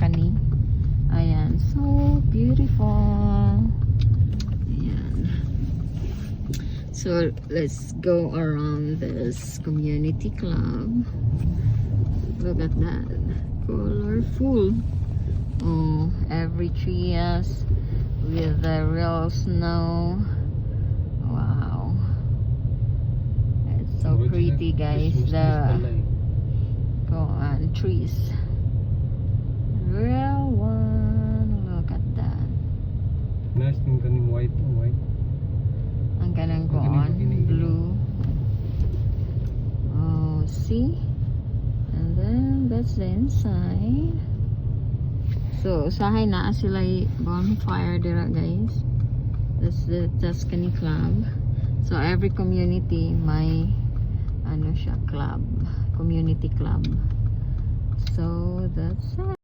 balcony. Ayan, so beautiful. Ayan. So let's go around this community club. Look at that, colorful. Oh, every tree is with the real snow. Wow, it's so pretty, guys. The trees, real one. Look at that. Nice thing kaning white. Ang kanang kuan, blue. Oh, see? And then that's the inside. So usahay na sila bonfire dira, guys. That's the Tuscany Club. So every community may ano siya, club, community club. So that's